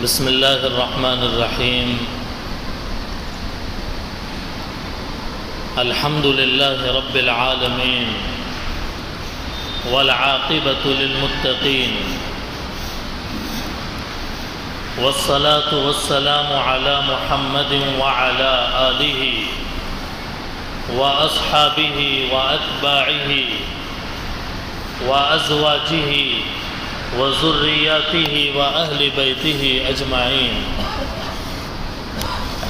بسم اللہ الرحمن الرحیم الحمد للہ رب العالمین والعاقبۃ للمتقین والصلاة والسلام علی محمد وعلی آلہ وأصحابہ وأتباعہ وأزواجہ وذریاتہ وأہل بیتہ اجمعین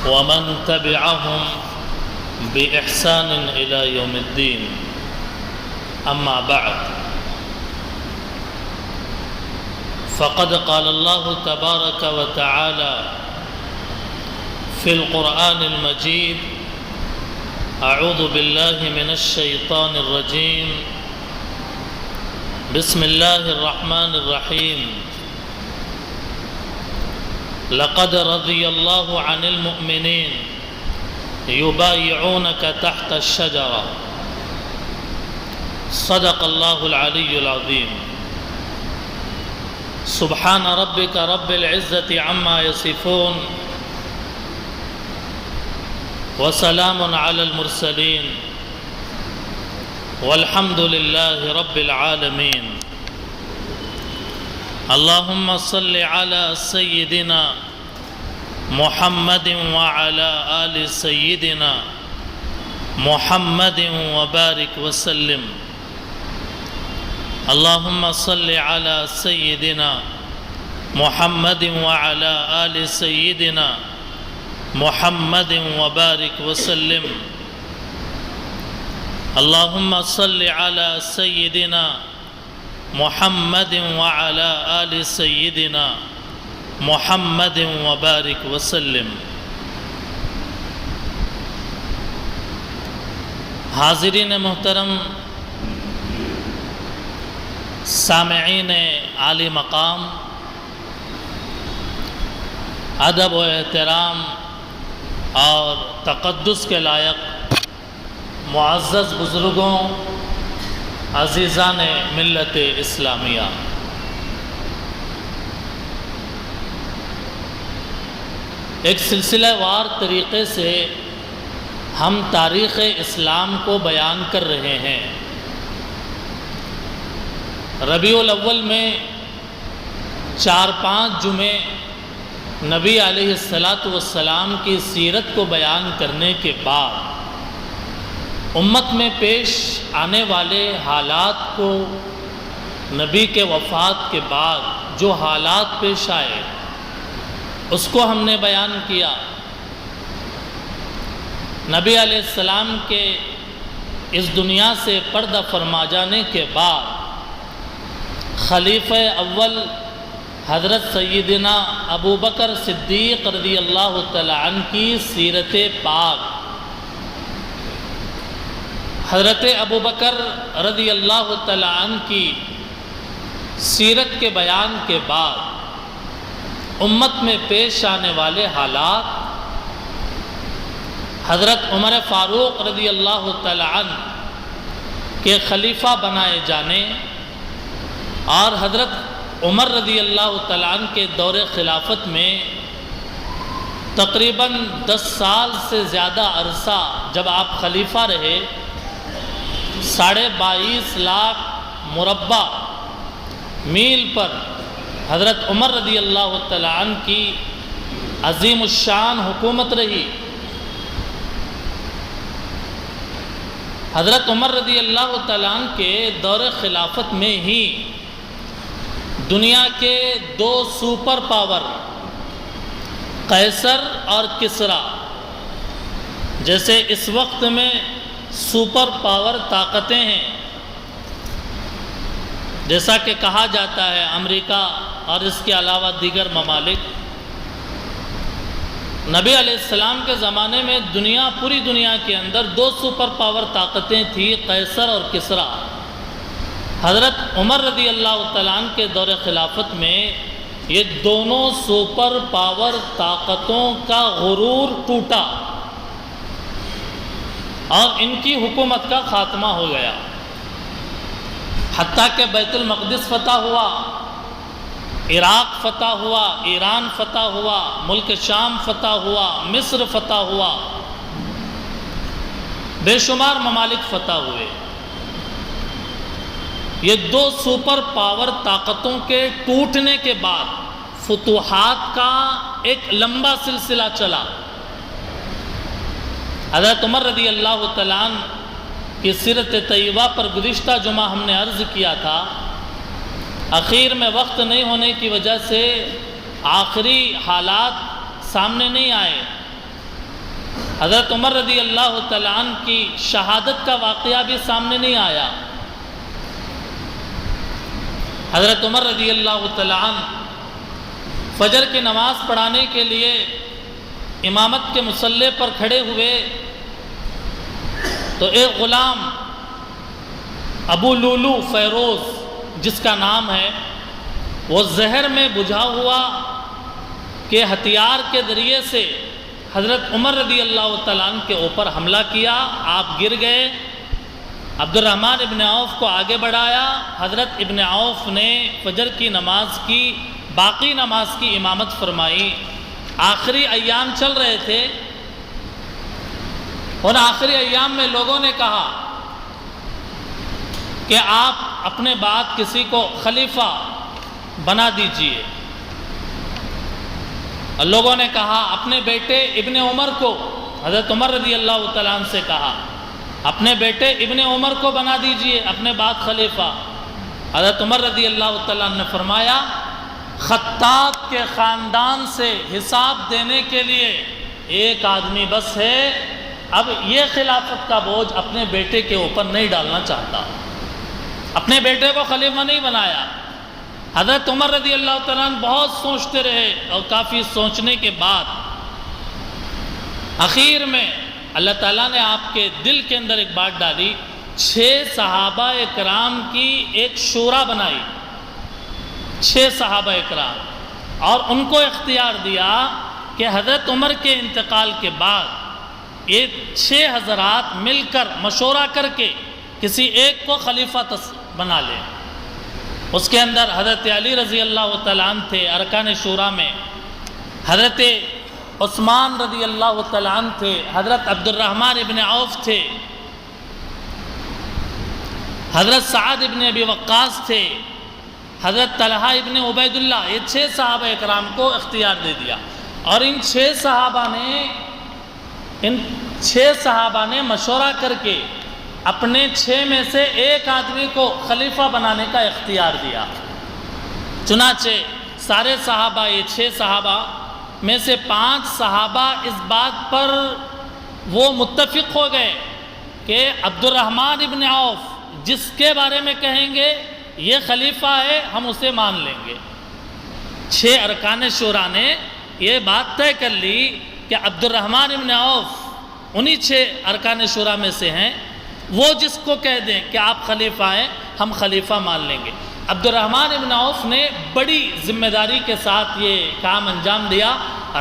ومن تبعہم بإحسان إلى يوم الدين أما بعد فقد قال الله تبارك وتعالى في القرآن المجيد أعوذ بالله من الشيطان الرجيم بسم الله الرحمن الرحيم لقد رضي الله عن المؤمنين يبايعونك تحت الشجرة صدق الله العلي العظيم سبحان ربك رب العزة عما يصفون وسلام على المرسلين والحمد لله رب العالمين اللهم صل على سيدنا محمد وعلى آل سيدنا محمد وبارك وسلم اللهم صل على سيدنا محمد وعلى آل سيدنا محمد وبارك وسلم اللهم صل على سيدنا محمد وعلى آل سيدنا محمد وبارک وسلم۔ حاضرین محترم، سامعین عالی مقام، ادب و احترام اور تقدس کے لائق معزز بزرگوں، عزیزان ملت اسلامیہ، ایک سلسلہ وار طریقے سے ہم تاریخ اسلام کو بیان کر رہے ہیں۔ ربیع الاول میں 4-5 جمعے نبی علیہ السلام کی سیرت کو بیان کرنے کے بعد امت میں پیش آنے والے حالات کو، نبی کے وفات کے بعد جو حالات پیش آئے اس کو ہم نے بیان کیا۔ نبی علیہ السلام کے اس دنیا سے پردہ فرما جانے کے بعد خلیفہ اول حضرت سیدنا ابوبکر صدیق رضی اللہ تعالی عنہ کی سیرت پاک، حضرت ابوبکر رضی اللہ تعالی عنہ کی سیرت کے بیان کے بعد امت میں پیش آنے والے حالات، حضرت عمر فاروق رضی اللہ تعالی عنہ کے خلیفہ بنائے جانے اور حضرت عمر رضی اللہ تعالی عنہ کے دور خلافت میں تقریباً 10 سال سے زیادہ عرصہ جب آپ خلیفہ رہے، 22.5 لاکھ مربع میل پر حضرت عمر رضی اللہ تعالی عنہ کی عظیم الشان حکومت رہی۔ حضرت عمر رضی اللہ تعالی عنہ کے دور خلافت میں ہی دنیا کے 2 سپر پاور قیصر اور کسریٰ، جیسے اس وقت میں سپر پاور طاقتیں ہیں، جیسا کہ کہا جاتا ہے امریکہ اور اس کے علاوہ دیگر ممالک، نبی علیہ السلام کے زمانے میں پوری دنیا کے اندر 2 سپر پاور طاقتیں تھیں، قیصر اور کسریٰ۔ حضرت عمر رضی اللہ تعالیٰ عنہ کے دور خلافت میں یہ دونوں سپر پاور طاقتوں کا غرور ٹوٹا اور ان کی حکومت کا خاتمہ ہو گیا، حتیٰ کہ بیت المقدس فتح ہوا، عراق فتح ہوا، ایران فتح ہوا، ملک شام فتح ہوا، مصر فتح ہوا، بے شمار ممالک فتح ہوئے۔ یہ دو سپر پاور طاقتوں کے ٹوٹنے کے بعد فتوحات کا ایک لمبا سلسلہ چلا۔ حضرت عمر رضی اللہ تعالیٰ عنہ کی سیرت طیبہ پر گزشتہ جمعہ ہم نے عرض کیا تھا، اخیر میں وقت نہیں ہونے کی وجہ سے آخری حالات سامنے نہیں آئے۔ حضرت عمر رضی اللہ تعالیٰ عنہ کی شہادت کا واقعہ بھی سامنے نہیں آیا۔ حضرت عمر رضی اللہ تعالیٰ عنہ فجر کی نماز پڑھانے کے لیے امامت کے مصلی پر کھڑے ہوئے تو ایک غلام ابو لولو فیروز جس کا نام ہے، وہ زہر میں بجھا ہوا کہ ہتھیار کے ذریعے سے حضرت عمر رضی اللہ تعالیٰ عنہ کے اوپر حملہ کیا، آپ گر گئے۔ عبد الرحمن ابن عوف کو آگے بڑھایا، حضرت ابن عوف نے فجر کی نماز کی باقی نماز کی امامت فرمائی۔ آخری ایام چل رہے تھے، اور آخری ایام میں لوگوں نے کہا کہ آپ اپنے بعد کسی کو خلیفہ بنا دیجئے، اور لوگوں نے کہا اپنے بیٹے ابن عمر کو، حضرت عمر رضی اللہ تعالیٰ عنہ سے کہا اپنے بیٹے ابن عمر کو بنا دیجئے اپنے بعد خلیفہ۔ حضرت عمر رضی اللہ تعالیٰ عنہ نے فرمایا، خطاب کے خاندان سے حساب دینے کے لیے ایک آدمی بس ہے، اب یہ خلافت کا بوجھ اپنے بیٹے کے اوپر نہیں ڈالنا چاہتا، اپنے بیٹے کو خلیفہ نہیں بنایا۔ حضرت عمر رضی اللہ تعالیٰ عنہ بہت سوچتے رہے، اور کافی سوچنے کے بعد آخر میں اللہ تعالیٰ نے آپ کے دل کے اندر ایک بات ڈالی، 6 صحابہ اکرام کی ایک شورا بنائی، 6 صحابہ اکرام، اور ان کو اختیار دیا کہ حضرت عمر کے انتقال کے بعد یہ 6 حضرات مل کر مشورہ کر کے کسی ایک کو خلیفہ بنا لیں۔ اس کے اندر حضرت علی رضی اللہ تعالیٰ عنہ تھے ارکان شورا میں، حضرت عثمان رضی اللہ تعالیٰ عنہ تھے، حضرت عبد الرحمن ابن عوف تھے، حضرت سعد ابن ابی وقاص تھے، حضرت طلحہ ابن عبید اللہ، یہ 6 صحابہ اکرام کو اختیار دے دیا۔ اور ان 6 صحابہ نے مشورہ کر کے اپنے 6 میں سے ایک آدمی کو خلیفہ بنانے کا اختیار دیا۔ چنانچہ سارے صحابہ، یہ 6 صحابہ میں سے 5 صحابہ اس بات پر وہ متفق ہو گئے کہ عبد الرحمن ابن عوف جس کے بارے میں کہیں گے یہ خلیفہ ہے، ہم اسے مان لیں گے۔ 6 ارکان شورا نے یہ بات طے کر لی کہ عبد الرحمن ابن عوف انہی 6 ارکان شورا میں سے ہیں، وہ جس کو کہہ دیں کہ آپ خلیفہ ہیں، ہم خلیفہ مان لیں گے۔ عبد الرحمن ابن عوف نے بڑی ذمہ داری کے ساتھ یہ کام انجام دیا۔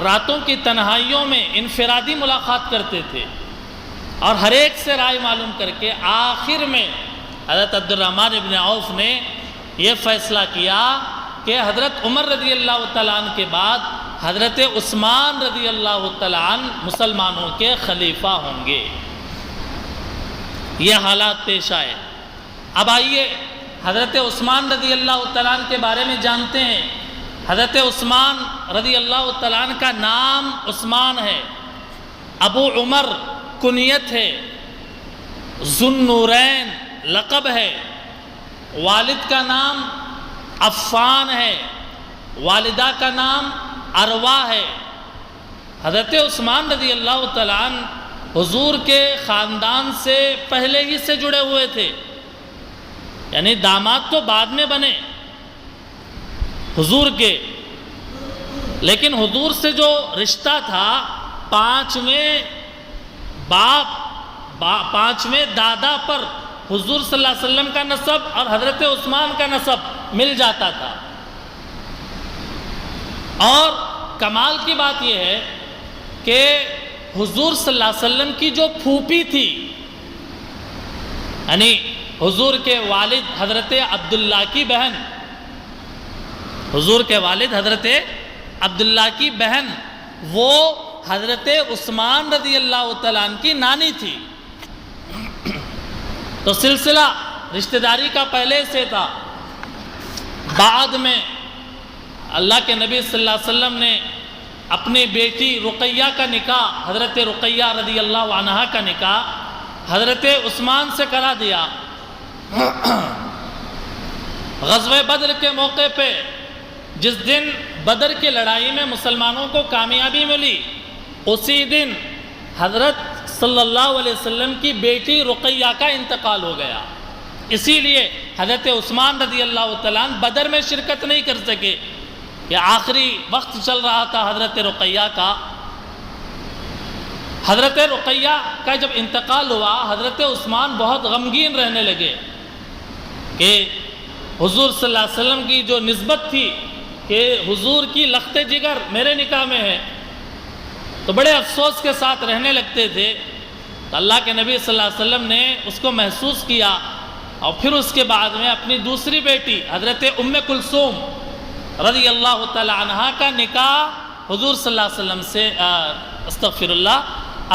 راتوں کی تنہائیوں میں انفرادی ملاقات کرتے تھے، اور ہر ایک سے رائے معلوم کر کے آخر میں حضرت عبد الرحمن ابن عوف نے یہ فیصلہ کیا کہ حضرت عمر رضی اللہ تعالیٰ عنہ کے بعد حضرت عثمان رضی اللہ تعالیٰ عنہ مسلمانوں کے خلیفہ ہوں گے۔ یہ حالات پیش آئے۔ اب آئیے حضرت عثمان رضی اللہ تعالیٰ عنہ کے بارے میں جانتے ہیں۔ حضرت عثمان رضی اللہ تعالیٰ عنہ کا نام عثمان ہے، ابو عمر کنیت ہے، ذو النورین لقب ہے، والد کا نام عفان ہے، والدہ کا نام عروہ ہے۔ حضرت عثمان رضی اللہ تعالیٰ عنہ حضور کے خاندان سے پہلے ہی سے جڑے ہوئے تھے، یعنی داماد تو بعد میں بنے حضور کے، لیکن حضور سے جو رشتہ تھا 5ویں دادا پر حضور صلی اللہ علیہ وسلم کا نسب اور حضرت عثمان کا نسب مل جاتا تھا۔ اور کمال کی بات یہ ہے کہ حضور صلی اللہ علیہ وسلم کی جو پھوپھی تھی، یعنی حضور کے والد حضرت عبداللہ کی بہن، حضور کے والد حضرت عبداللہ کی بہن وہ حضرت عثمان رضی اللہ تعالیٰ عنہ کی نانی تھی. تو سلسلہ رشتہ داری کا پہلے سے تھا. بعد میں اللہ کے نبی صلی اللہ علیہ وسلم نے اپنی بیٹی رقیہ کا نکاح، حضرت رقیہ رضی اللہ عنہا کا نکاح حضرت عثمان سے کرا دیا. غزوہ بدر کے موقع پہ جس دن بدر کی لڑائی میں مسلمانوں کو کامیابی ملی، اسی دن حضرت صلی اللہ علیہ وسلم کی بیٹی رقیہ کا انتقال ہو گیا. اسی لیے حضرت عثمان رضی اللہ تعالیٰ عنہ بدر میں شرکت نہیں کر سکے. یہ آخری وقت چل رہا تھا حضرت رقیہ کا. حضرت رقیہ کا جب انتقال ہوا، حضرت عثمان بہت غمگین رہنے لگے کہ حضور صلی اللہ علیہ وسلم کی جو نسبت تھی کہ حضور کی لخت جگر میرے نکاح میں ہے، تو بڑے افسوس کے ساتھ رہنے لگتے تھے. تو اللہ کے نبی صلی اللہ علیہ وسلم نے اس کو محسوس کیا اور پھر اس کے بعد میں اپنی دوسری بیٹی حضرت ام کلثوم رضی اللہ تعالی عنہا کا نکاح حضور صلی اللہ علیہ وسلم سے استغفر اللہ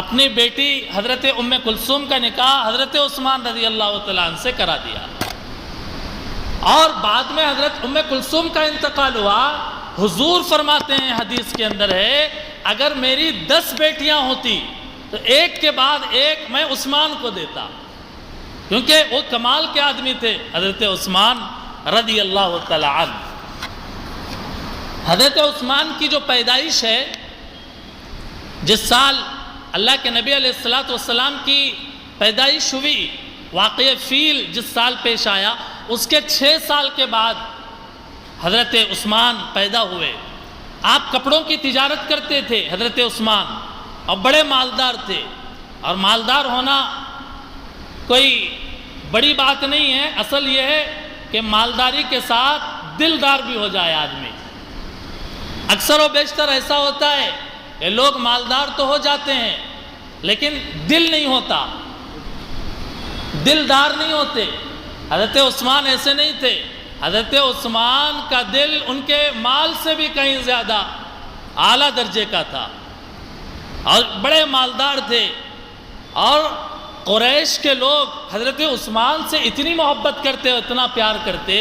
اپنی بیٹی حضرت ام کلثوم کا نکاح حضرت عثمان رضی اللہ تعالی عنہ سے کرا دیا. اور بعد میں حضرت ام کلثوم کا انتقال ہوا. حضور فرماتے ہیں حدیث کے اندر ہے، اگر میری 10 بیٹیاں ہوتی تو ایک کے بعد ایک میں عثمان کو دیتا، کیونکہ وہ کمال کے آدمی تھے حضرت عثمان رضی اللہ تعالی عنہ. حضرت عثمان کی جو پیدائش ہے، جس سال اللہ کے نبی علیہ السلام کی پیدائش ہوئی، واقعہ فیل جس سال پیش آیا، اس کے 6 سال کے بعد حضرت عثمان پیدا ہوئے. آپ کپڑوں کی تجارت کرتے تھے حضرت عثمان، اور بڑے مالدار تھے. اور مالدار ہونا کوئی بڑی بات نہیں ہے، اصل یہ ہے کہ مالداری کے ساتھ دلدار بھی ہو جائے آدمی. اکثر و بیشتر ایسا ہوتا ہے کہ لوگ مالدار تو ہو جاتے ہیں لیکن دل نہیں ہوتا، دلدار نہیں ہوتے. حضرت عثمان ایسے نہیں تھے. حضرت عثمان کا دل ان کے مال سے بھی کہیں زیادہ اعلیٰ درجے کا تھا اور بڑے مالدار تھے. اور قریش کے لوگ حضرت عثمان سے اتنی محبت کرتے، اتنا پیار کرتے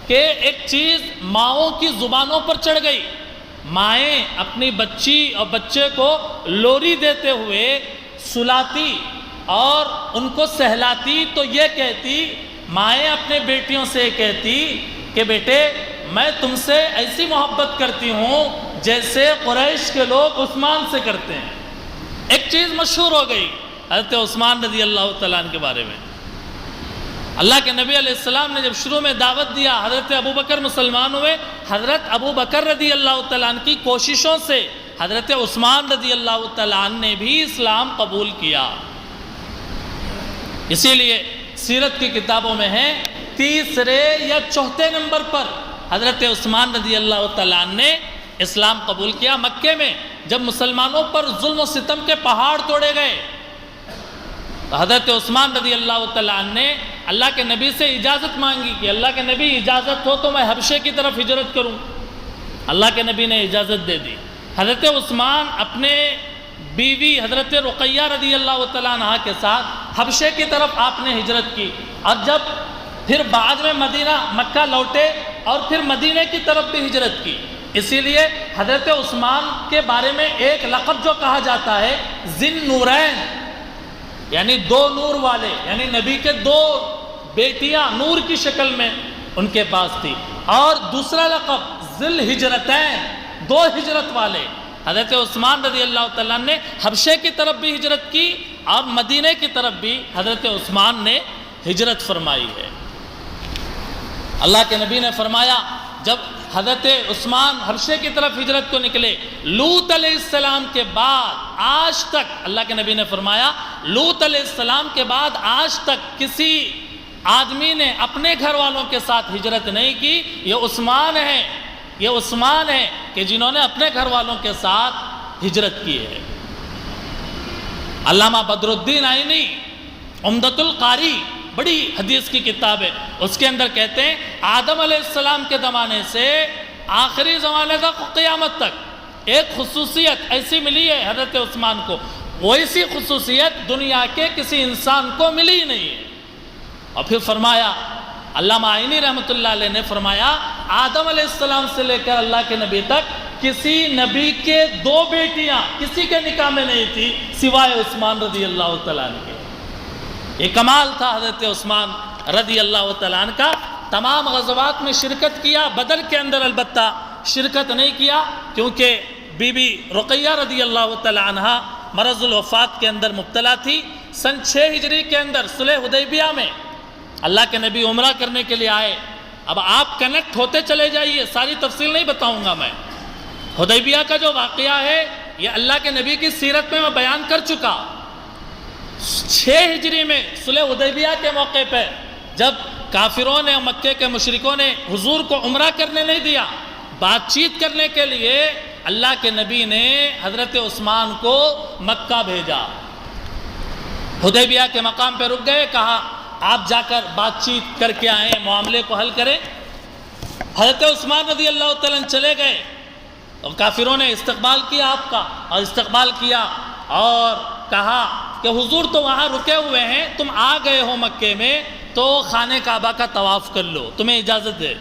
کہ ایک چیز ماؤں کی زبانوں پر چڑھ گئی. مائیں اپنی بچی اور بچے کو لوری دیتے ہوئے سلاتی اور ان کو سہلاتی تو یہ کہتی، مائیں اپنے بیٹیوں سے کہتی کہ بیٹے میں تم سے ایسی محبت کرتی ہوں جیسے قریش کے لوگ عثمان سے کرتے ہیں. ایک چیز مشہور ہو گئی حضرت عثمان رضی اللہ تعالیٰ عنہ کے بارے میں. اللہ کے نبی علیہ السلام نے جب شروع میں دعوت دیا، حضرت ابوبکر مسلمان ہوئے. حضرت ابوبکر رضی اللہ تعالیٰ عنہ کی کوششوں سے حضرت عثمان رضی اللہ تعالیٰ عنہ نے بھی اسلام قبول کیا. اسی لیے سیرت کی کتابوں میں ہے 3 یا 4 نمبر پر حضرت عثمان رضی اللہ تعالیٰ عنہ نے اسلام قبول کیا. مکے میں جب مسلمانوں پر ظلم و ستم کے پہاڑ توڑے گئے تو حضرت عثمان رضی اللہ تعالیٰ عنہ نے اللہ کے نبی سے اجازت مانگی کہ اللہ کے نبی اجازت ہو تو میں حبشے کی طرف ہجرت کروں. اللہ کے نبی نے اجازت دے دی. حضرت عثمان اپنے بیوی حضرت رقیہ رضی اللہ تعالیٰ عنہ کے ساتھ حبشے کی طرف آپ نے ہجرت کی. اور جب پھر بعد میں مکہ لوٹے اور پھر مدینے کی طرف بھی ہجرت کی. اسی لیے حضرت عثمان کے بارے میں ایک لقب جو کہا جاتا ہے ذی النورین، یعنی 2 نور والے، یعنی نبی کے 2 بیٹیاں نور کی شکل میں ان کے پاس تھی. اور دوسرا لقب ذی الہجرتین، 2 ہجرت والے. حضرت عثمان رضی اللہ تعالیٰ نے حبشے کی طرف بھی ہجرت کی اور مدینے کی طرف بھی حضرت عثمان نے ہجرت فرمائی ہے. اللہ کے نبی نے فرمایا جب حضرت عثمان حبشے کی طرف ہجرت کو نکلے، لوط علیہ السلام کے بعد آج تک، اللہ کے نبی نے فرمایا لوط علیہ السلام کے بعد آج تک کسی آدمی نے اپنے گھر والوں کے ساتھ ہجرت نہیں کی. یہ عثمان ہے کہ جنہوں نے اپنے گھر والوں کے ساتھ ہجرت کی ہے. علامہ بدر الدین آئینی عمدۃ القاری بڑی حدیث کی کتاب ہے، اس کے اندر کہتے ہیں آدم علیہ السلام کے زمانے سے آخری زمانے تک قیامت تک ایک خصوصیت ایسی ملی ہے حضرت عثمان کو، ویسی خصوصیت دنیا کے کسی انسان کو ملی نہیں ہے۔ اور پھر فرمایا، علامہ آئینی رحمۃ اللہ علیہ نے فرمایا آدم علیہ السلام سے لے کر اللہ کے نبی تک کسی نبی کے 2 بیٹیاں کسی کے نکاح میں نہیں تھی سوائے عثمان رضی اللہ تعالیٰ عنہ کے۔ یہ کمال تھا حضرت عثمان رضی اللہ تعالیٰ عنہ کا۔ تمام غزوات میں شرکت کیا، بدر کے اندر البتہ شرکت نہیں کیا کیونکہ بی بی رقیہ رضی اللہ تعالیٰ عنہ مرض الوفات کے اندر مبتلا تھی۔ سن 6 ہجری کے اندر صلح حدیبیہ میں اللہ کے نبی عمرہ کرنے کے لیے آئے۔ اب آپ کنیکٹ ہوتے چلے جائیے، ساری تفصیل نہیں بتاؤں گا میں۔ حدیبیہ کا جو واقعہ ہے یہ اللہ کے نبی کی سیرت میں بیان کر چکا۔ 6 ہجری میں صلح حدیبیہ کے موقع پہ جب کافروں نے، مکے کے مشرکوں نے حضور کو عمرہ کرنے نہیں دیا، بات چیت کرنے کے لیے اللہ کے نبی نے حضرت عثمان کو مکہ بھیجا۔ حدیبیہ کے مقام پہ رک گئے، کہا آپ جا کر بات چیت کر کے آئیں، معاملے کو حل کریں۔ حضرت عثمان رضی اللہ تعالیٰ چلے گئے، اور کافروں نے استقبال کیا آپ کا، اور استقبال کیا اور کہا کہ حضور تو وہاں رکے ہوئے ہیں، تم آ گئے ہو مکے میں تو خانہ کعبہ کا طواف کر لو، تمہیں اجازت ہے۔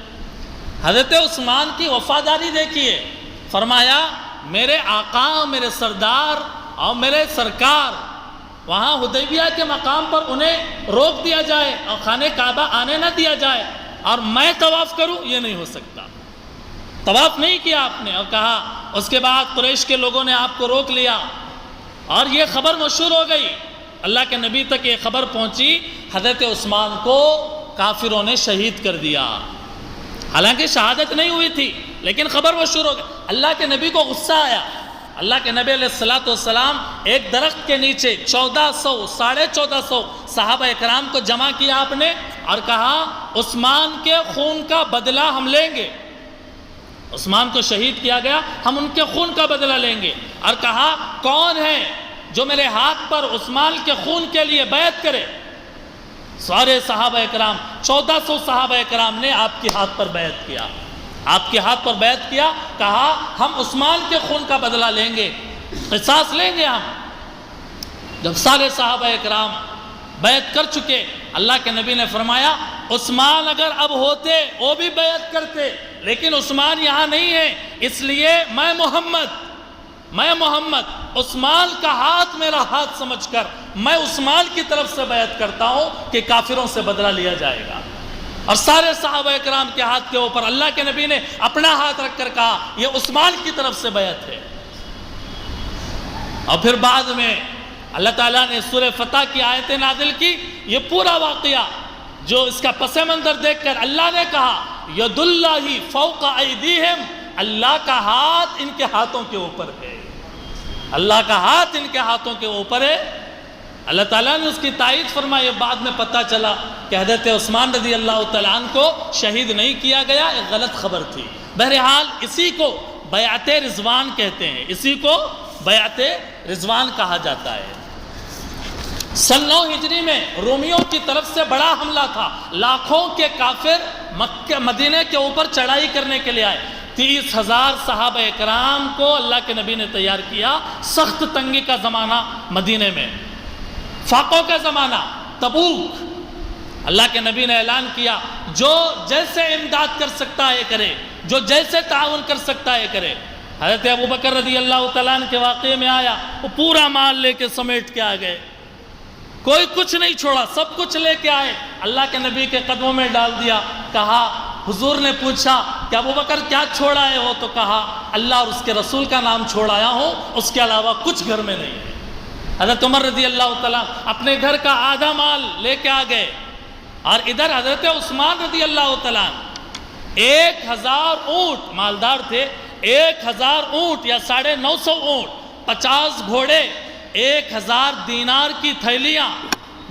حضرت عثمان کی وفاداری دیکھیے، فرمایا میرے آقا، میرے سردار اور میرے سرکار وہاں حدیبیہ کے مقام پر انہیں روک دیا جائے اور خانہ کعبہ آنے نہ دیا جائے اور میں طواف کروں، یہ نہیں ہو سکتا۔ طواف نہیں کیا آپ نے، اور کہا اس کے بعد قریش کے لوگوں نے آپ کو روک لیا اور یہ خبر مشہور ہو گئی، اللہ کے نبی تک یہ خبر پہنچی، حضرت عثمان کو کافروں نے شہید کر دیا۔ حالانکہ شہادت نہیں ہوئی تھی لیکن خبر مشہور ہو گئی۔ اللہ کے نبی کو غصہ آیا۔ اللہ کے نبی علیہ السلام ایک درخت کے نیچے 1400 صحابہ اکرام کو جمع کیا آپ نے اور کہا عثمان کے خون کا بدلہ ہم لیں گے۔ عثمان کو شہید کیا گیا، ہم ان کے خون کا بدلہ لیں گے، اور کہا کون ہے جو میرے ہاتھ پر عثمان کے خون کے لیے بیعت کرے؟ سارے صحابہ اکرام 1400 صحابہ اکرام نے آپ کے ہاتھ پر بیعت کیا، آپ کے ہاتھ پر بیعت کیا، کہا ہم عثمان کے خون کا بدلہ لیں گے، قصاص لیں گے ہم۔ جب سارے صحابہ اکرام بیعت کر چکے، اللہ کے نبی نے فرمایا عثمان اگر اب ہوتے وہ بھی بیعت کرتے، لیکن عثمان یہاں نہیں ہے، اس لیے میں محمد عثمان کا ہاتھ میرا ہاتھ سمجھ کر میں عثمان کی طرف سے بیعت کرتا ہوں کہ کافروں سے بدلہ لیا جائے گا۔ اور سارے صحابہ اکرام کے ہاتھ کے اوپر اللہ کے نبی نے اپنا ہاتھ رکھ کر کہا یہ عثمان کی طرف سے بیعت ہے۔ اور پھر بعد میں اللہ تعالیٰ نے سورہ فتح کی آیتیں نازل کی، یہ پورا واقعہ جو اس کا پس منظر دیکھ کر اللہ نے کہا ید اللہ فوق ایدیہم، اللہ کا ہاتھ ان کے ہاتھوں کے اوپر ہے، اللہ کا ہاتھ ان کے ہاتھوں کے اوپر ہے۔ اللہ تعالیٰ نے اس کی تائید فرمائی۔ بعد میں پتہ چلا کہ حضرت عثمان رضی اللہ تعالیٰ عنہ کو شہید نہیں کیا گیا، ایک غلط خبر تھی۔ بہرحال اسی کو بیعت رضوان کہتے ہیں، اسی کو بیعت رضوان کہا جاتا ہے۔ سن 9 ہجری میں رومیوں کی طرف سے بڑا حملہ تھا، لاکھوں کے کافر مکہ مدینہ کے اوپر چڑھائی کرنے کے لیے آئے۔ 30,000 صحابہ اکرام کو اللہ کے نبی نے تیار کیا۔ سخت تنگی کا زمانہ مدینہ میں، فاقوں کا زمانہ، تبوک۔ اللہ کے نبی نے اعلان کیا جو جیسے امداد کر سکتا ہے کرے، جو جیسے تعاون کر سکتا ہے کرے۔ حضرت ابوبکر رضی اللہ تعالیٰ عنہ کے واقعے میں آیا، وہ پورا مال لے کے سمیٹ کے آ گئے، کوئی کچھ نہیں چھوڑا، سب کچھ لے کے آئے، اللہ کے نبی کے قدموں میں ڈال دیا۔ کہا حضور نے پوچھا کہ ابوبکر کیا چھوڑ آئے ہو؟ تو کہا اللہ اور اس کے رسول کا نام چھوڑ آیا ہوں، اس کے علاوہ کچھ گھر میں نہیں ہے۔ حضرت عمر رضی اللہ تعالیٰ اپنے گھر کا آدھا مال لے کے آ گئے، اور ادھر حضرت عثمان رضی اللہ تعالیٰ 1000 اونٹ، مالدار تھے، 1000 اونٹ یا 950 اونٹ، 50 گھوڑے، 1000 دینار کی تھیلیاں،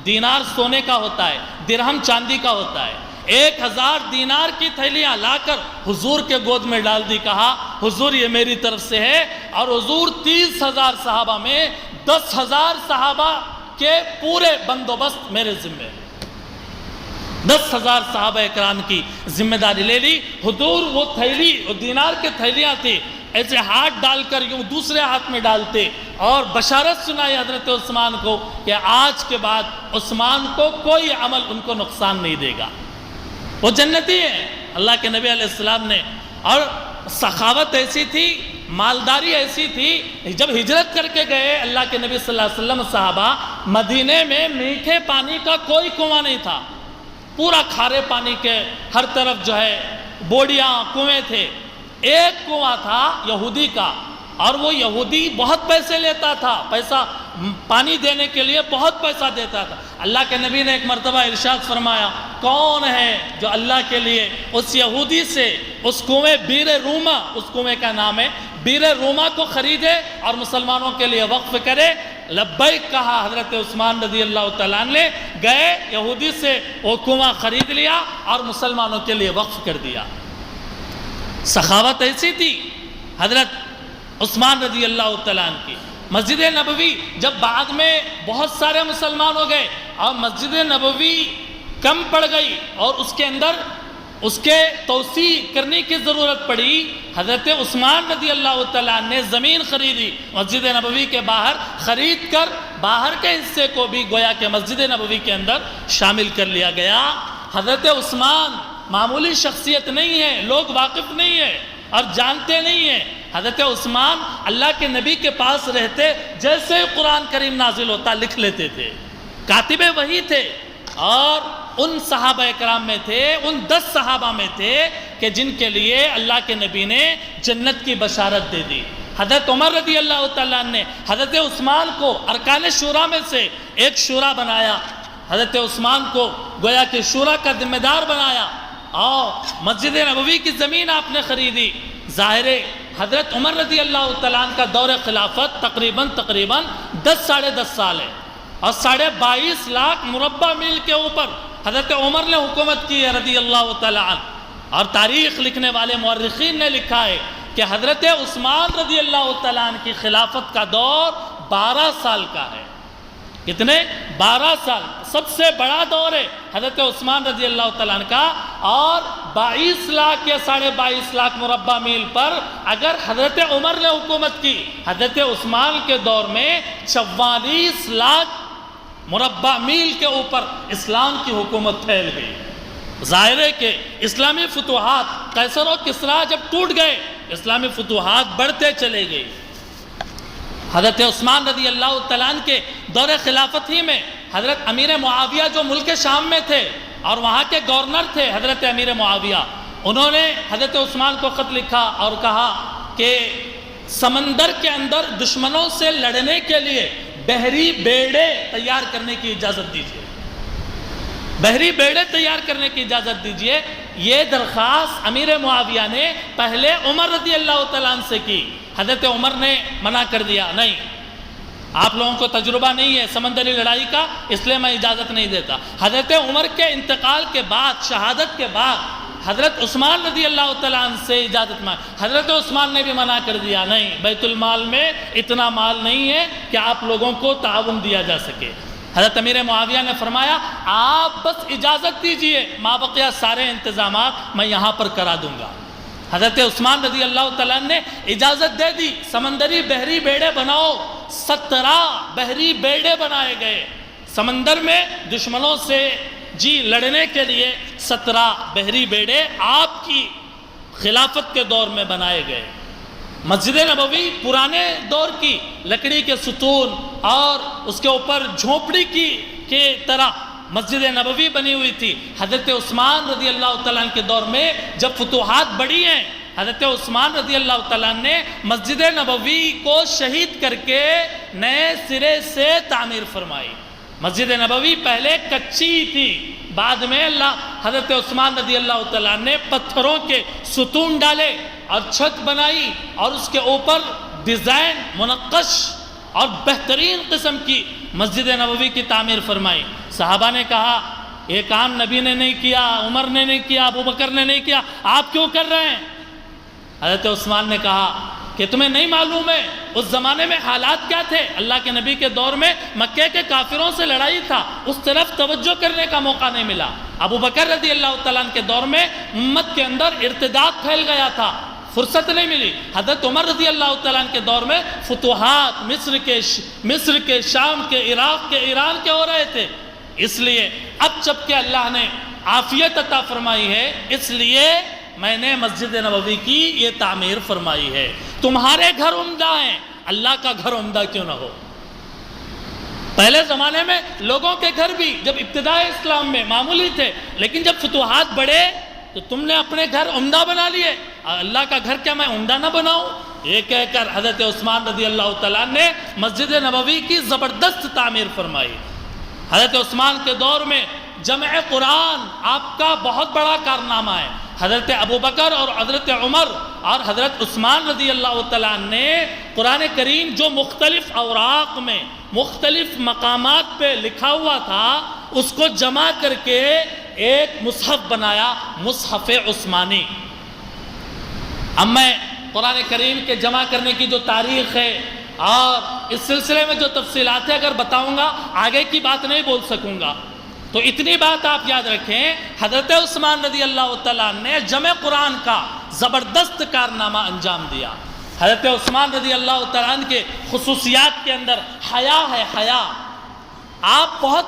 دینار سونے کا ہوتا ہے، درہم چاندی کا ہوتا ہے، 1000 دینار کی تھیلیاں لا کر حضور کے گود میں ڈال دی۔ کہا حضور یہ میری طرف سے ہے، اور حضور 30,000 صحابہ میں 10,000 صحابہ کے پورے بندوبست میرے ذمہ ہے۔ 10,000 صحابہ اکرام کی ذمہ داری لے لی. حضور وہ تھیلی، وہ دینار کے تھیلیاں تھی، ایسے ہاتھ ڈال کر یوں دوسرے ہاتھ میں ڈالتے اور بشارت سنائی حضرت عثمان کو کہ آج کے بعد عثمان کو کوئی عمل ان کو نقصان نہیں دے گا، وہ جنتی ہیں. اللہ کے نبی علیہ السلام نے، اور سخاوت ایسی تھی، مالداری ایسی تھی. جب ہجرت کر کے گئے اللہ کے نبی صلی اللہ علیہ وسلم صحابہ، مدینے میں میٹھے پانی کا کوئی کنواں نہیں تھا، پورا کھارے پانی کے ہر طرف جو ہے بوڑیاں کنویں تھے. ایک کنواں تھا یہودی کا، اور وہ یہودی بہت پیسے لیتا تھا، پیسہ پانی دینے کے لیے بہت پیسہ دیتا تھا. اللہ کے نبی نے ایک مرتبہ ارشاد فرمایا، کون ہے جو اللہ کے لیے اس یہودی سے اس کنویں بیر روما، اس کنویں کا نام ہے بیر روما، کو خریدے اور مسلمانوں کے لیے وقف کرے؟ لبیک کہا حضرت عثمان رضی اللہ تعالیٰ عنہ نے، گئے یہودی سے وہ کنواں خرید لیا اور مسلمانوں کے لیے وقف کر دیا. سخاوت ایسی تھی حضرت عثمان رضی اللہ تعالیٰ عنہ کی. مسجد نبوی جب بعد میں بہت سارے مسلمان ہو گئے اور مسجد نبوی کم پڑ گئی اور اس کے اندر اس کے توسیع کرنے کی ضرورت پڑی، حضرت عثمان رضی اللہ تعالیٰ نے زمین خریدی مسجد نبوی کے باہر، خرید کر باہر کے حصے کو بھی گویا کہ مسجد نبوی کے اندر شامل کر لیا گیا. حضرت عثمان معمولی شخصیت نہیں ہے، لوگ واقف نہیں ہیں اور جانتے نہیں ہیں. حضرت عثمان اللہ کے نبی کے پاس رہتے، جیسے قرآن کریم نازل ہوتا لکھ لیتے تھے، کاتب وحی تھے، اور ان صحابہ اکرام میں تھے، ان 10 صحابہ میں تھے کہ جن کے لیے اللہ کے نبی نے جنت کی بشارت دے دی. حضرت عمر رضی اللہ تعالیٰ نے حضرت عثمان کو ارکان شورا میں سے ایک شورا بنایا، حضرت عثمان کو گویا کہ شورا کا ذمہ دار بنایا، اور مسجد نبوی کی زمین آپ نے خریدی. ظاہر حضرت عمر رضی اللہ تعالیٰ عنہ کا دور خلافت تقریباً 10 ساڑھے 10 سال ہے، اور 22.5 لاکھ مربع میل کے اوپر حضرت عمر نے حکومت کی ہے رضی اللہ تعالیٰ عنہ. اور تاریخ لکھنے والے مورخین نے لکھا ہے کہ حضرت عثمان رضی اللہ تعالیٰ عنہ کی خلافت کا دور 12 سال کا ہے. کتنے؟ 12 سال. سب سے بڑا دور ہے حضرت عثمان رضی اللہ تعالیٰ عنہ کا. اور 22 لاکھ یا 22.5 لاکھ مربع میل پر اگر حضرت عمر نے حکومت کی، حضرت عثمان کے دور میں 44 لاکھ مربع میل کے اوپر اسلام کی حکومت پھیل گئی. ظاہر ہے کہ اسلامی فتوحات، قیصر و کسریٰ جب ٹوٹ گئے، اسلامی فتوحات بڑھتے چلے گئے. حضرت عثمان رضی اللہ تعالیٰ عنہ کے دور خلافت ہی میں حضرت امیر معاویہ جو ملک شام میں تھے اور وہاں کے گورنر تھے حضرت امیر معاویہ، انہوں نے حضرت عثمان کو خط لکھا اور کہا کہ سمندر کے اندر دشمنوں سے لڑنے کے لیے بحری بیڑے تیار کرنے کی اجازت دیجیے، بحری بیڑے تیار کرنے کی اجازت دیجیے. یہ درخواست امیر معاویہ نے پہلے عمر رضی اللہ تعالیٰ عنہ سے کی. حضرت عمر نے منع کر دیا، نہیں، آپ لوگوں کو تجربہ نہیں ہے سمندری لڑائی کا، اس لیے میں اجازت نہیں دیتا. حضرت عمر کے انتقال کے بعد، شہادت کے بعد، حضرت عثمان رضی اللہ تعالیٰ عنہ سے اجازت مانگ. حضرت عثمان نے بھی منع کر دیا، نہیں، بیت المال میں اتنا مال نہیں ہے کہ آپ لوگوں کو تعاون دیا جا سکے. حضرت امیر معاویہ نے فرمایا، آپ بس اجازت دیجئے، مابقیہ سارے انتظامات میں یہاں پر کرا دوں گا. حضرت عثمان رضی اللہ تعالیٰ نے اجازت دے دی، سمندری بحری بیڑے بناؤ. 17 بحری بیڑے بنائے گئے سمندر میں دشمنوں سے لڑنے کے لیے. 17 بحری بیڑے آپ کی خلافت کے دور میں بنائے گئے. مسجد نبوی پرانے دور کی لکڑی کے ستون اور اس کے اوپر جھونپڑی کی طرح مسجد نبوی بنی ہوئی تھی. حضرت عثمان رضی اللہ تعالیٰ عنہ کے دور میں جب فتوحات بڑھی ہیں، حضرت عثمان رضی اللہ تعالیٰ عنہ نے مسجد نبوی کو شہید کر کے نئے سرے سے تعمیر فرمائی. مسجد نبوی پہلے کچی تھی، بعد میں حضرت عثمان رضی اللہ تعالیٰ عنہ نے پتھروں کے ستون ڈالے اور چھت بنائی اور اس کے اوپر ڈیزائن منقش اور بہترین قسم کی مسجد نبوی کی تعمیر فرمائی. صحابہ نے کہا، یہ کام نبی نے نہیں کیا، عمر نے نہیں کیا، ابو بکر نے نہیں کیا، آپ کیوں کر رہے ہیں؟ حضرت عثمان نے کہا کہ تمہیں نہیں معلوم ہے اس زمانے میں حالات کیا تھے. اللہ کے نبی کے دور میں مکے کے کافروں سے لڑائی تھا، اس طرف توجہ کرنے کا موقع نہیں ملا. ابو بکر رضی اللہ تعالیٰ عنہ کے دور میں امت کے اندر ارتداد پھیل گیا تھا، فرصت نہیں ملی۔ حضرت عمر رضی اللہ تعالیٰ عنہ کے دور میں فتوحات مصر کے، شام کے، عراق کے، ایران کے ہو رہے تھے۔ اس لیے اب جب کہ اللہ نے عافیت عطا فرمائی ہے، اس لیے میں نے مسجد نبوی کی یہ تعمیر فرمائی ہے۔ تمہارے گھر عمدہ ہیں، اللہ کا گھر عمدہ کیوں نہ ہو؟ پہلے زمانے میں لوگوں کے گھر بھی جب ابتدائی اسلام میں معمولی تھے، لیکن جب فتوحات بڑھے تو تم نے اپنے گھر عمدہ بنا لیے۔ اللہ کا گھر کیا میں عمدہ نہ بناؤں؟ یہ کہہ کر حضرت عثمان رضی اللہ تعالیٰ نے مسجد نبوی کی زبردست تعمیر فرمائی۔ حضرت عثمان کے دور میں جمع قرآن آپ کا بہت بڑا کارنامہ ہے۔ حضرت ابو بکر اور حضرت عمر اور حضرت عثمان رضی اللہ تعالیٰ نے قرآن کریم جو مختلف اوراق میں مختلف مقامات پہ لکھا ہوا تھا، اس کو جمع کر کے ایک مصحف بنایا، مصحف عثمانی۔ اب میں قرآن کریم کے جمع کرنے کی جو تاریخ ہے اور اس سلسلے میں جو تفصیلات ہیں اگر بتاؤں گا آگے کی بات نہیں بول سکوں گا، تو اتنی بات آپ یاد رکھیں، حضرت عثمان رضی اللہ تعالیٰ نے جمع قرآن کا زبردست کارنامہ انجام دیا۔ حضرت عثمان رضی اللہ تعالیٰ عنہ کے خصوصیات کے اندر حیا ہے، حیا۔ آپ بہت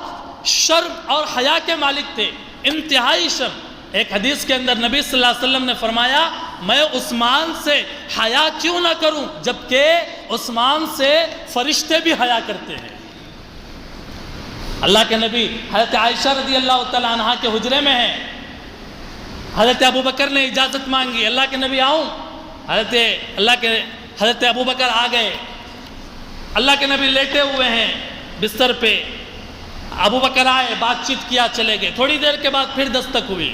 شرم اور حیا کے مالک تھے، انتہائی شرم۔ ایک حدیث کے اندر نبی صلی اللہ علیہ وسلم نے فرمایا، میں عثمان سے حیا کیوں نہ کروں جبکہ عثمان سے فرشتے بھی حیا کرتے ہیں۔ اللہ کے نبی حضرت عائشہ رضی اللہ تعالیٰ عنہ کے حجرے میں ہیں، حضرت ابو بکر نے اجازت مانگی، اللہ کے نبی آؤں؟ حضرت ابو بکر آ گئے، اللہ کے نبی لیٹے ہوئے ہیں بستر پہ، ابو بکر آئے، بات چیت کیا، چلے گئے۔ تھوڑی دیر کے بعد پھر دستک ہوئی،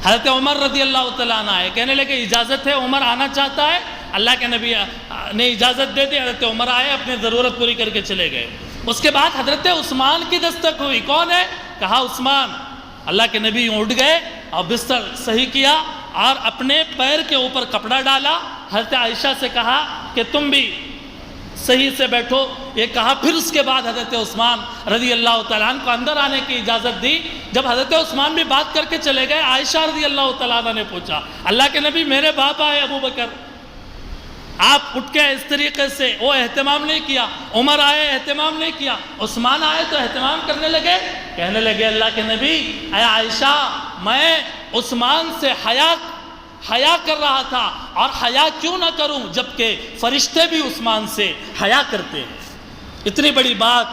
حضرت عمر رضی اللہ تعالیٰ عنہ آئے، کہنے لگے اجازت ہے، عمر آنا چاہتا ہے۔ اللہ کے نبی نے اجازت دے دی، حضرت عمر آئے، اپنی ضرورت پوری کر کے چلے گئے۔ اس کے بعد حضرت عثمان کی دستک ہوئی، کون ہے؟ کہا عثمان۔ اللہ کے نبی اٹھ گئے اور بستر صحیح کیا اور اپنے پیر کے اوپر کپڑا ڈالا، حضرت عائشہ سے کہا کہ تم بھی صحیح سے بیٹھو، یہ کہا۔ پھر اس کے بعد حضرت عثمان رضی اللہ تعالیٰ عنہ کو اندر آنے کی اجازت دی۔ جب حضرت عثمان بھی بات کر کے چلے گئے، عائشہ رضی اللہ تعالیٰ عنہ نے پوچھا، اللہ کے نبی میرے باپ آئے ابو بکر، آپ اٹھ کے اس طریقے سے وہ اہتمام نہیں کیا، عمر آئے اہتمام نہیں کیا، عثمان آئے تو اہتمام کرنے لگے۔ کہنے لگے اللہ کے نبی، اے عائشہ، میں عثمان سے حیا کر رہا تھا، اور حیا کیوں نہ کروں جبکہ فرشتے بھی عثمان سے حیا کرتے ہیں۔ اتنی بڑی بات۔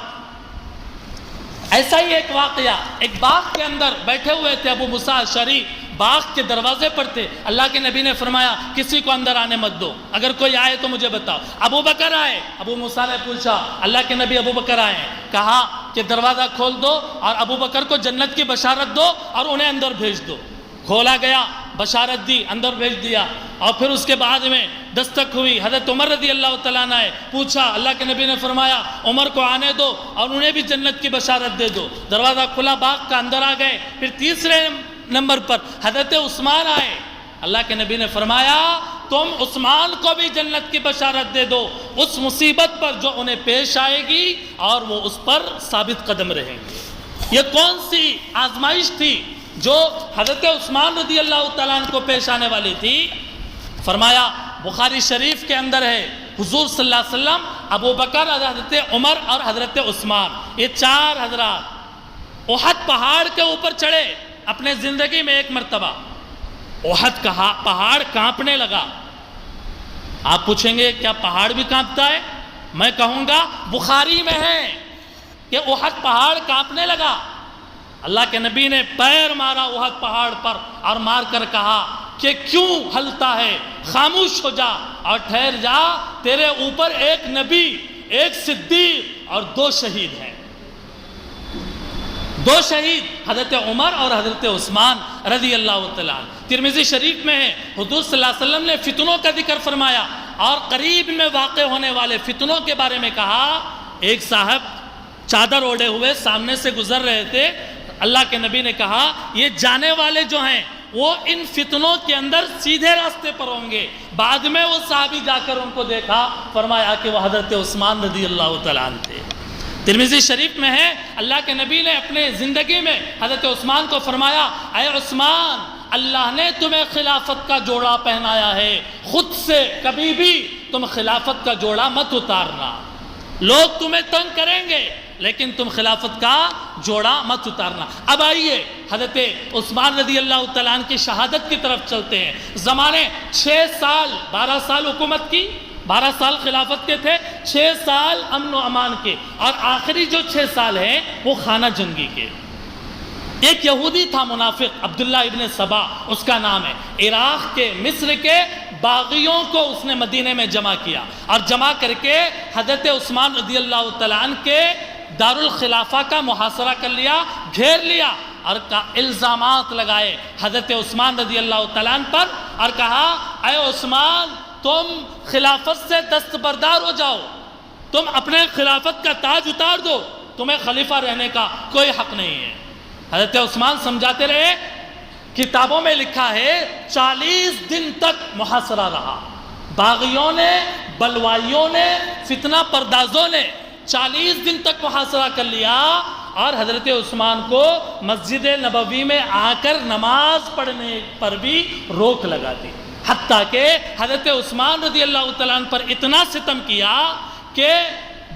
ایسا ہی ایک واقعہ، ایک باغ کے اندر بیٹھے ہوئے تھے ابو موسیٰ اشعری، باغ کے دروازے پر تھے، اللہ کے نبی نے فرمایا کسی کو اندر آنے مت دو، اگر کوئی آئے تو مجھے بتاؤ۔ ابو بکر آئے، ابو موسیٰ نے پوچھا، اللہ کے نبی ابو بکر آئے، کہا کہ دروازہ کھول دو اور ابو بکر کو جنت کی بشارت دو اور انہیں اندر بھیج دو۔ کھولا گیا، بشارت دی، اندر بھیج دیا، اور پھر اس کے بعد میں دستک ہوئی، حضرت عمر رضی اللہ تعالیٰ عنہ پوچھا، اللہ کے نبی نے فرمایا عمر کو آنے دو اور انہیں بھی جنت کی بشارت دے دو۔ دروازہ کھلا، باغ کا اندر آ گئے۔ پھر تیسرے نمبر پر حضرت عثمان آئے، اللہ کے نبی نے فرمایا تم عثمان کو بھی جنت کی بشارت دے دو اس مصیبت پر جو انہیں پیش آئے گی اور وہ اس پر ثابت قدم رہیں گے۔ یہ کون سی آزمائش تھی جو حضرت عثمان رضی اللہ تعالیٰ عنہ کو پیش آنے والی تھی؟ فرمایا بخاری شریف کے اندر ہے، حضور صلی اللہ علیہ وسلم، ابو بکر، حضرت عمر اور حضرت عثمان، یہ چار حضرات احد پہاڑ کے اوپر چڑھے اپنے زندگی میں ایک مرتبہ۔ احد کا پہاڑ کانپنے لگا۔ آپ پوچھیں گے کیا پہاڑ بھی کانپتا ہے؟ میں کہوں گا بخاری میں ہے کہ احد پہاڑ کانپنے لگا۔ اللہ کے نبی نے پیر مارا احد پہاڑ پر اور مار کر کہا کہ کیوں ہلتا ہے، خاموش ہو جا اور ٹھہر جا، تیرے اوپر ایک نبی، ایک صدیق اور 2 شہید ہیں۔ 2 شہید حضرت عمر اور حضرت عثمان رضی اللہ تعالیٰ عنہ۔ ترمذی شریف میں ہے، حضور صلی اللہ علیہ وسلم نے فتنوں کا ذکر فرمایا اور قریب میں واقع ہونے والے فتنوں کے بارے میں کہا۔ ایک صاحب چادر اوڑھے ہوئے سامنے سے گزر رہے تھے، اللہ کے نبی نے کہا یہ جانے والے جو ہیں وہ ان فتنوں کے اندر سیدھے راستے پر ہوں گے۔ بعد میں وہ صحابی جا کر ان کو دیکھا، فرمایا کہ وہ حضرت عثمان رضی اللہ تعالیٰ عنہ تھے۔ ترمذی شریف میں ہے، اللہ کے نبی نے اپنے زندگی میں حضرت عثمان کو فرمایا، اے عثمان، اللہ نے تمہیں خلافت کا جوڑا پہنایا ہے، خود سے کبھی بھی تم خلافت کا جوڑا مت اتارنا، لوگ تمہیں تنگ کریں گے لیکن تم خلافت کا جوڑا مت اتارنا۔ اب آئیے حضرت عثمان رضی اللہ تعالیٰ عنہ کی شہادت کی طرف چلتے ہیں۔ زمانے 12 سال حکومت کی، 12 سال خلافت کے تھے، 6 سال امن و امان کے، اور آخری جو 6 سال ہیں وہ خانہ جنگی کے۔ ایک یہودی تھا منافق، عبداللہ ابن سبا اس کا نام ہے، عراق کے، مصر کے باغیوں کو اس نے مدینے میں جمع کیا، اور جمع کر کے حضرت عثمان رضی اللہ تعالیٰ عنہ کے دارالخلافہ کا محاصرہ کر لیا، گھیر لیا، اور الزامات لگائے حضرت عثمان رضی اللہ تعالیٰ عنہ پر، اور کہا، اے عثمان، تم خلافت سے دستبردار ہو جاؤ، تم اپنے خلافت کا تاج اتار دو، تمہیں خلیفہ رہنے کا کوئی حق نہیں ہے۔ حضرت عثمان سمجھاتے رہے، کتابوں میں لکھا ہے 40 دن تک محاصرہ رہا، باغیوں نے، بلوائیوں نے، فتنہ پردازوں نے 40 دن تک محاصرہ کر لیا، اور حضرت عثمان کو مسجد نبوی میں آ کر نماز پڑھنے پر بھی روک لگا دی، حتیٰ کہ حضرت عثمان رضی اللہ تعالیٰ عنہ پر اتنا ستم کیا کہ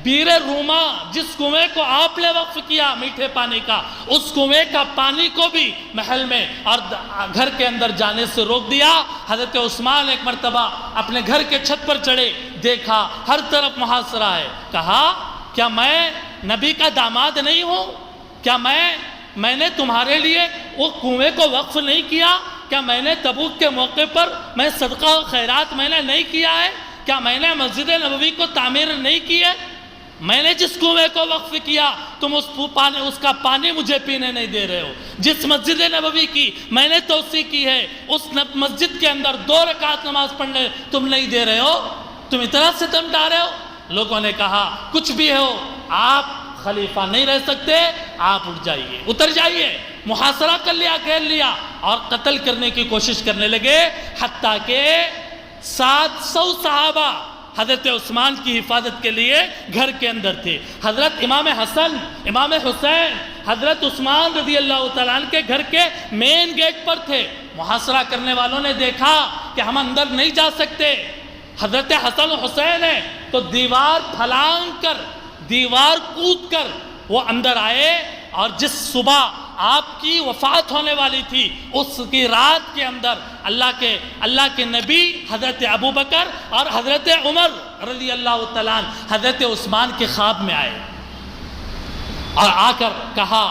بیر روما، جس کنویں کو آپ نے وقف کیا میٹھے پانی کا، اس کنویں کا پانی کو بھی محل میں اور گھر کے اندر جانے سے روک دیا۔ حضرت عثمان ایک مرتبہ اپنے گھر کے چھت پر چڑھے، دیکھا ہر طرف محاصرہ ہے، کہا، کیا میں نبی کا داماد نہیں ہوں؟ کیا میں نے تمہارے لیے وہ کنویں کو وقف نہیں کیا؟ کیا میں نے تبوک کے موقع پر میں صدقہ و خیرات میں نے نہیں کیا ہے؟ کیا میں نے مسجد نبوی کو تعمیر نہیں کی ہے؟ میں نے جس کنویں کو وقف کیا تم اس کا پانی مجھے پینے نہیں دے رہے ہو، جس مسجد نبوی کی میں نے توسیع کی ہے اس مسجد کے اندر 2 رکعت نماز پڑھنے تم نہیں دے رہے ہو، تم اتنا ستم ڈھا رہے ہو۔ لوگوں نے کہا، کچھ بھی ہو، آپ خلیفہ نہیں رہ سکتے، آپ اٹھ جائیے، اتر جائیے۔ محاصرہ کر لیا، گھیر لیا، اور قتل کرنے کی کوشش کرنے لگے، حتیٰ کہ 700 صحابہ حضرت عثمان کی حفاظت کے لیے گھر کے اندر تھے۔ حضرت امام حسن، امام حسین حضرت عثمان رضی اللہ تعالیٰ عنہ کے گھر کے مین گیٹ پر تھے۔ محاصرہ کرنے والوں نے دیکھا کہ ہم اندر نہیں جا سکتے، حضرت حسن و حسین ہے، تو دیوار پھلانگ کر، دیوار کود کر وہ اندر آئے، اور جس صبح آپ کی وفات ہونے والی تھی اس کی رات کے اندر اللہ کے نبی حضرت ابوبکر اور حضرت عمر رضی اللہ تعالیٰ عنہ حضرت عثمان کے خواب میں آئے، اور آ کر کہا،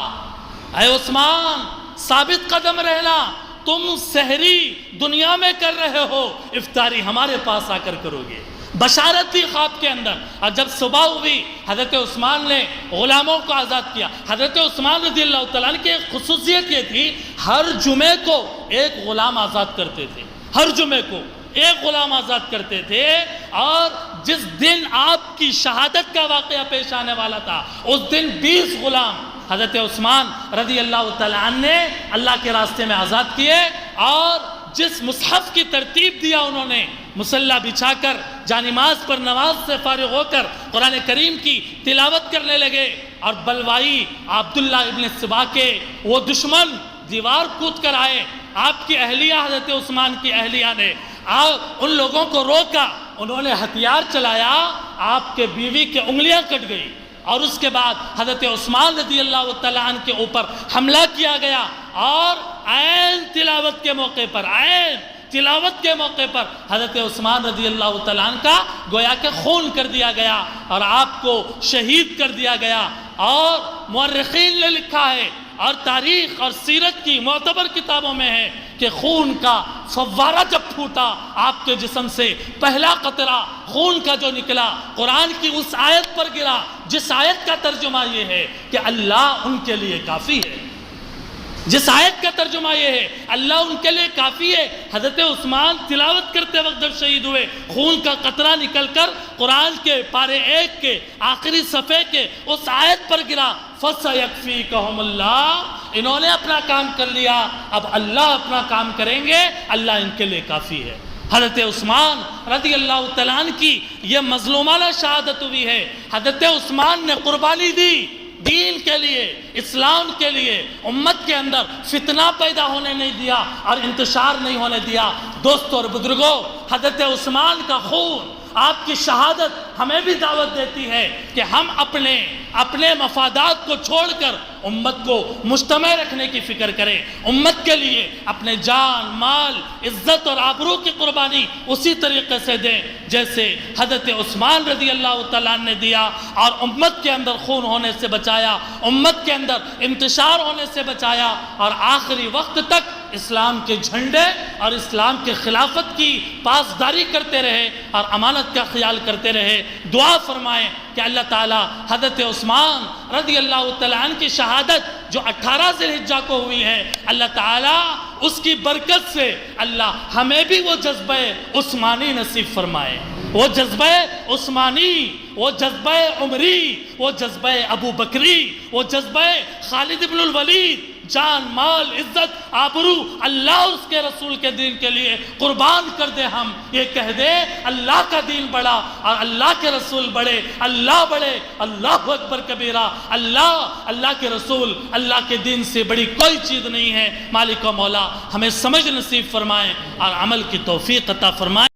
اے عثمان، ثابت قدم رہنا، تم سحری دنیا میں کر رہے ہو، افطاری ہمارے پاس آ کر کرو گے۔ بشارت تھی خواب کے اندر، اور جب صبح ہوئی حضرت عثمان نے غلاموں کو آزاد کیا۔ حضرت عثمان رضی اللہ تعالیٰ عنہ کی ایک خصوصیت یہ تھی، ہر جمعے کو ایک غلام آزاد کرتے تھے، ہر جمعے کو ایک غلام آزاد کرتے تھے، اور جس دن آپ کی شہادت کا واقعہ پیش آنے والا تھا اس دن 20 غلام حضرت عثمان رضی اللہ تعالیٰ عنہ نے اللہ کے راستے میں آزاد کیے، اور جس مصحف کی ترتیب دیا انہوں نے، مصلی بچھا کر جانماز پر نماز سے فارغ ہو کر قرآن کریم کی تلاوت کرنے لگے، اور بلوائی عبداللہ ابن سبا کے وہ دشمن دیوار کود کر آئے، آپ کی اہلیہ حضرت عثمان کی اہلیہ نے ان لوگوں کو روکا، انہوں نے ہتھیار چلایا، آپ کے بیوی کے انگلیاں کٹ گئی، اور اس کے بعد حضرت عثمان رضی اللہ تعالیٰ عنہ کے اوپر حملہ کیا گیا، اور عین تلاوت کے موقع پر حضرت عثمان رضی اللہ تعالیٰ عنہ کا گویا کہ خون کر دیا گیا، اور آپ کو شہید کر دیا گیا۔ اور مورخین نے لکھا ہے، اور تاریخ اور سیرت کی معتبر کتابوں میں ہے کہ خون کا فوارہ جب پھوٹا آپ کے جسم سے، پہلا قطرہ خون کا جو نکلا قرآن کی اس آیت پر گرا، جس آیت کا ترجمہ یہ ہے کہ اللہ ان کے لیے کافی ہے، جس آیت کا ترجمہ یہ ہے اللہ ان کے لیے کافی ہے۔ حضرت عثمان تلاوت کرتے وقت جب شہید ہوئے، خون کا قطرہ نکل کر قرآن کے پارے 1 کے آخری صفحے کے اس آیت پر گرا، فَسَيَكْفِيكَهُمُ اللَّهُ، انہوں نے اپنا کام کر لیا، اب اللہ اپنا کام کریں گے، اللہ ان کے لیے کافی ہے۔ حضرت عثمان رضی اللہ تعالیٰ عنہ کی یہ مظلومانہ شہادت ہوئی ہے۔ حضرت عثمان نے قربانی دی دین کے لیے، اسلام کے لیے، امت کے اندر فتنہ پیدا ہونے نہیں دیا اور انتشار نہیں ہونے دیا۔ دوستو اور بزرگوں، حضرت عثمان کا خون، آپ کی شہادت ہمیں بھی دعوت دیتی ہے کہ ہم اپنے مفادات کو چھوڑ کر امت کو مجتمع رکھنے کی فکر کریں، امت کے لیے اپنے جان، مال، عزت اور آبرو کی قربانی اسی طریقے سے دیں جیسے حضرت عثمان رضی اللہ تعالیٰ نے دیا اور امت کے اندر خون ہونے سے بچایا، امت کے اندر انتشار ہونے سے بچایا اور آخری وقت تک اسلام کے جھنڈے اور اسلام کے خلافت کی پاسداری کرتے رہے اور امانت کا خیال کرتے رہے۔ دعا فرمائیں کہ اللہ تعالیٰ حضرت عثمان رضی اللہ تعالیٰ عنہ کی شہادت جو 18 ذی الحجہ کو ہوئی ہے، اللہ تعالیٰ اس کی برکت سے اللہ ہمیں بھی وہ جذبہ عثمانی نصیب فرمائے، وہ جذبہ عثمانی، وہ جذبہ عمری، وہ جذبہ ابو بکری، وہ جذبہ خالد بن الولید، جان، مال، عزت، آبرو اللہ اور اس کے رسول کے دین کے لیے قربان کر دے۔ ہم یہ کہہ دے اللہ کا دین بڑا اور اللہ کے رسول بڑے، اللہ بڑے، اللہ اکبر کبیرہ، اللہ کے رسول، اللہ کے دین سے بڑی کوئی چیز نہیں ہے۔ مالک و مولا ہمیں سمجھ نصیب فرمائے اور عمل کی توفیق عطا فرمائے۔